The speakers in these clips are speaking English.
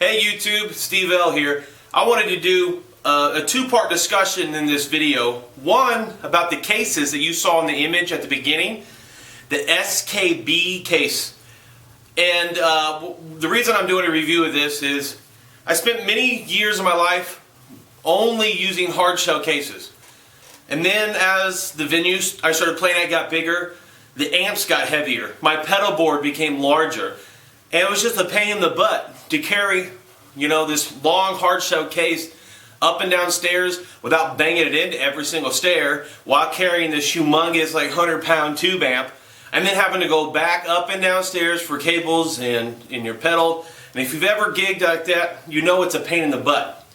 Hey YouTube, Steve L here. I wanted to do a two-part discussion in this video. One, about the cases that you saw in the image at the beginning, the SKB case. And the reason I'm doing a review of this is I spent many years of my life only using hard shell cases. And then as the venues I started playing at got bigger, the amps got heavier. My pedal board became larger. And it was just a pain in the butt to carry, this long hard shell case up and down stairs without banging it into every single stair while carrying this humongous 100-pound tube amp, and then having to go back up and down stairs for cables and in your pedal. And if you've ever gigged like that, you know it's a pain in the butt.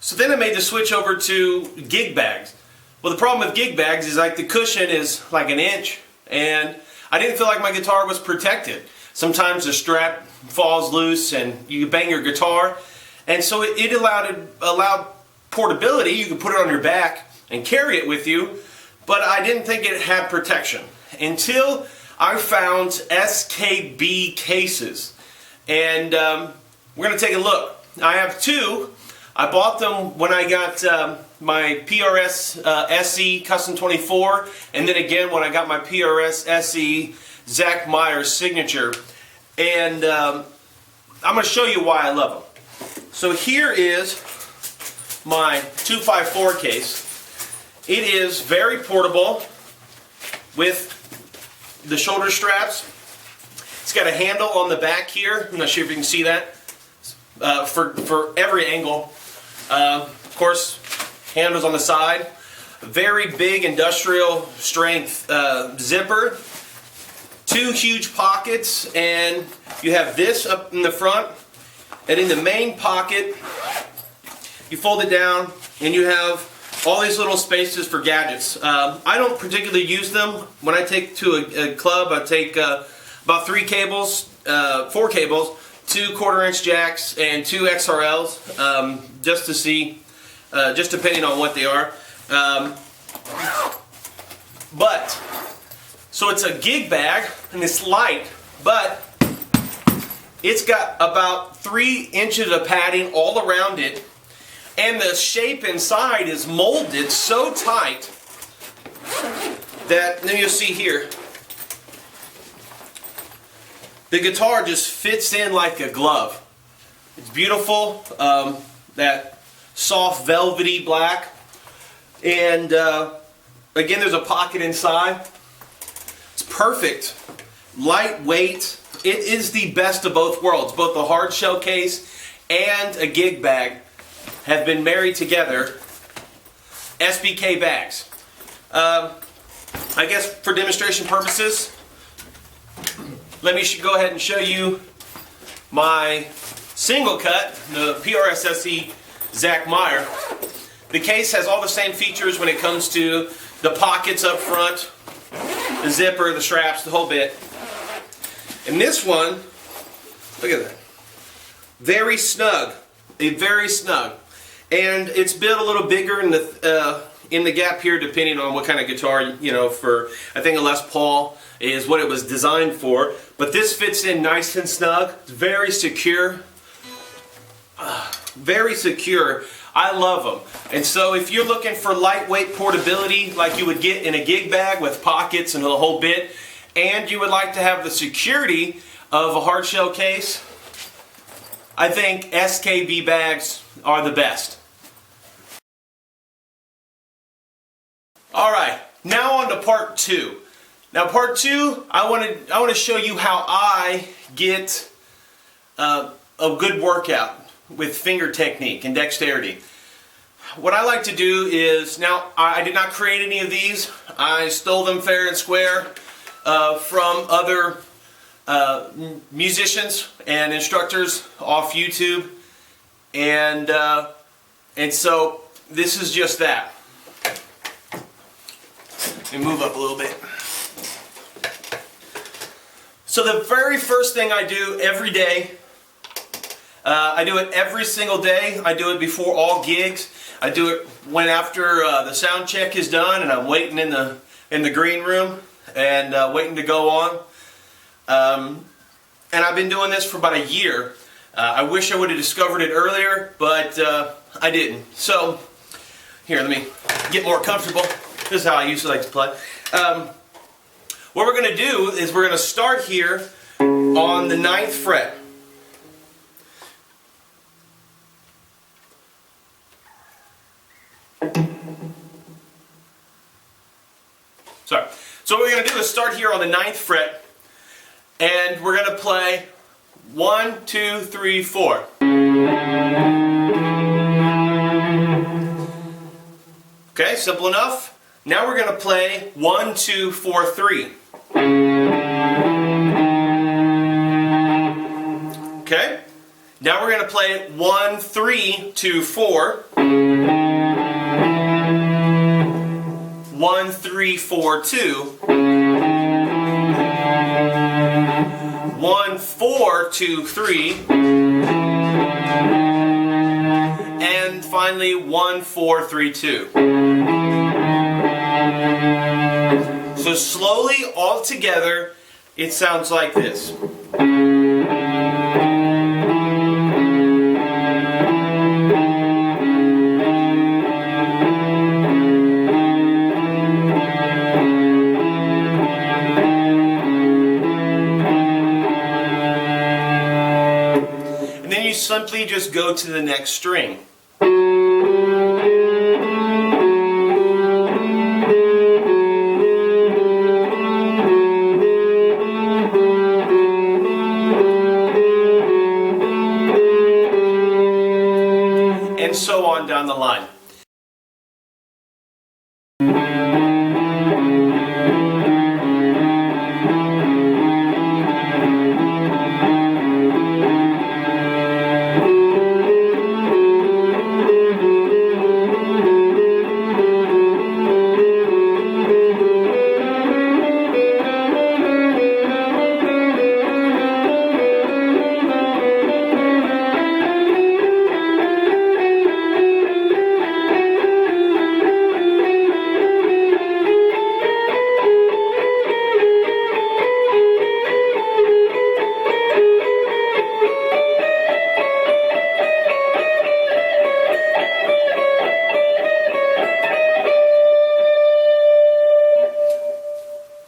So then I made the switch over to gig bags. Well, the problem with gig bags is the cushion is like an inch, and I didn't feel like my guitar was protected. Sometimes the strap falls loose and you bang your guitar, and so it allowed portability. You could put it on your back and carry it with you, but I didn't think it had protection until I found SKB cases. And we're going to take a look. I have two. I bought them when I got my PRS SE Custom 24, and then again when I got my PRS SE Zach Myers Signature. And I'm going to show you why I love them. So here is my 254 case. It is very portable with the shoulder straps. It's got a handle on the back here. I'm not sure if you can see that. For every angle. Of course, handles on the side. Very big industrial strength zipper. Two huge pockets, and you have this up in the front, and in the main pocket you fold it down and you have all these little spaces for gadgets. I don't particularly use them. When I take to a club, I take about 4 cables, 2 1/4-inch jacks and 2 XRLs, just to see, just depending on what they are. So it's a gig bag, and it's light, but it's got about 3 inches of padding all around it, and the shape inside is molded so tight that, then you'll see here, the guitar just fits in like a glove. It's beautiful, that soft velvety black, and again there's a pocket inside. Perfect, lightweight. It is the best of both worlds. Both the hard shell case and a gig bag have been married together. SBK bags. I guess for demonstration purposes, let me go ahead and show you my single cut, the PRS SE Zach Meyer. The case has all the same features when it comes to the pockets up front, the zipper, the straps, the whole bit. And this one, look at that. Very snug. Very snug. And it's built a little bigger in the gap here, depending on what kind of guitar, for, I think a Les Paul is what it was designed for. But this fits in nice and snug. It's very secure. Very secure. I love them. And so if you're looking for lightweight portability like you would get in a gig bag with pockets and the whole bit, and you would like to have the security of a hard shell case, I think SKB bags are the best. Alright, now on to part 2. Now part 2, I want to show you how I get a good workout with finger technique and dexterity. What I like to do is, now I did not create any of these. I stole them fair and square from other musicians and instructors off YouTube, and so this is just that. Let me move up a little bit. So the very first thing I do every day, I do it every single day. I do it before all gigs. I do it when after the sound check is done and I'm waiting in the green room and waiting to go on. And I've been doing this for about a year. I wish I would have discovered it earlier, but I didn't. So, here, let me get more comfortable. This is how I usually like to play. What we're going to do is we're going to start here on the 9th fret. Sorry. So what we're going to do is start here on the 9th fret, and we're going to play 1, 2, 3, 4. Okay, simple enough. Now we're going to play 1, 2, 4, 3. Okay? Now we're going to play 1, 3, 2, 4. 1, 3, 4, 2. 1, 4, 2, 3. And finally 1, 4, 3, 2. So slowly, all together, it sounds like this. And then you simply just go to the next string. And so on down the line.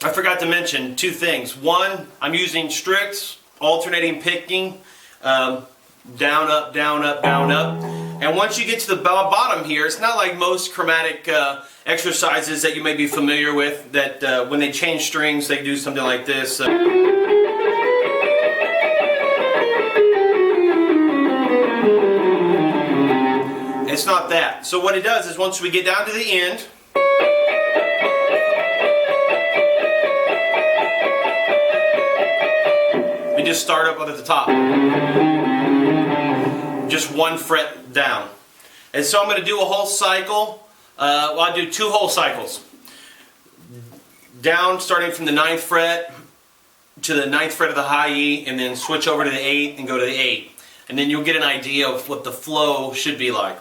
I forgot to mention two things. One, I'm using strict alternating picking, down, up, down, up, down, up. And once you get to the bottom here, it's not like most chromatic exercises that you may be familiar with, that when they change strings, they do something like this. It's not that. So what it does is once we get down to the end, we just start up at the top. Just 1 fret down. And so I'm going to do a whole cycle. Well, I'll do 2 whole cycles. Down starting from the 9th fret to the 9th fret of the high E, and then switch over to the 8 and go to the 8. And then you'll get an idea of what the flow should be like.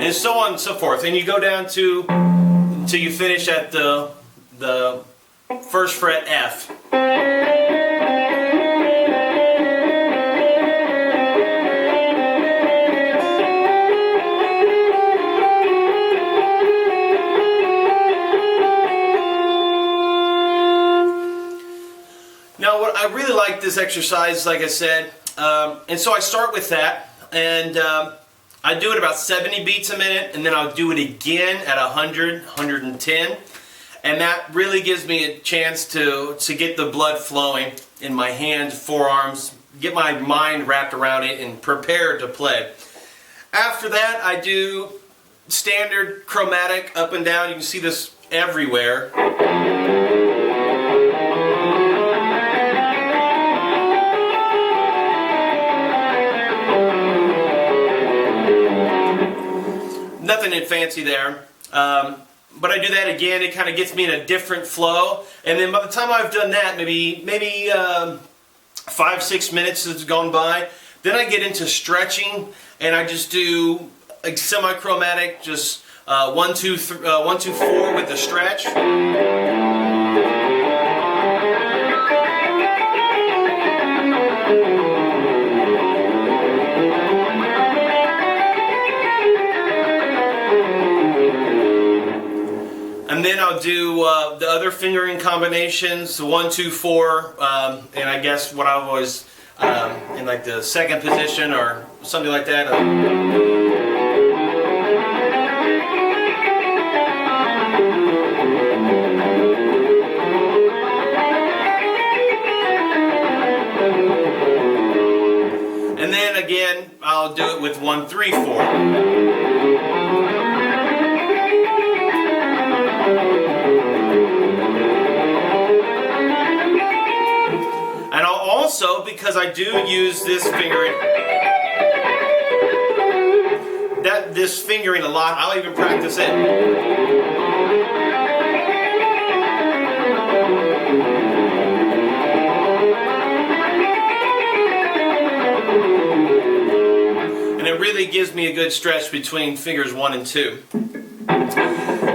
and so on and so forth. And you go down to until you finish at the first fret F. Now, what I really like this exercise, like I said, and so I start with that, and I do it about 70 beats a minute, and then I'll do it again at 100, 110, and that really gives me a chance to get the blood flowing in my hands, forearms, get my mind wrapped around it, and prepared to play. After that, I do standard chromatic up and down. You can see this everywhere. Nothing fancy there, but I do that again. It kind of gets me in a different flow, and then by the time I've done that, maybe 5-6 minutes has gone by. Then I get into stretching, and I just do like semi-chromatic, just 1, 2, 1, 2, 4 with the stretch. And then I'll do the other fingering combinations, 1, 2, 4, and I guess what I was in like the second position or something like that. And then again, I'll do it with 1, 3, 4. And I'll also, because I do use this fingering a lot, I'll even practice it. And it really gives me a good stretch between fingers 1 and 2.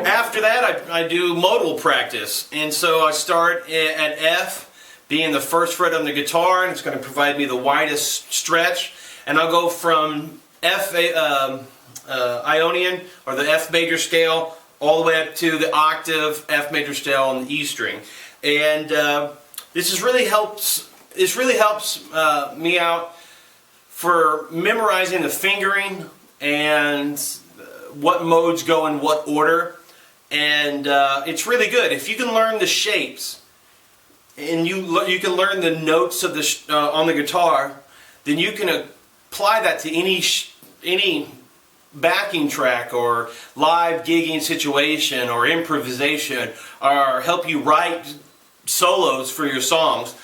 After that, I do modal practice, and so I start at F, being the first fret on the guitar, and it's going to provide me the widest stretch, and I'll go from F Ionian, or the F major scale, all the way up to the octave F major scale on the E string. And this really helps me out for memorizing the fingering and what modes go in what order, and it's really good if you can learn the shapes and you can learn the notes of the on the guitar. Then you can apply that to any backing track or live gigging situation or improvisation, or help you write solos for your songs.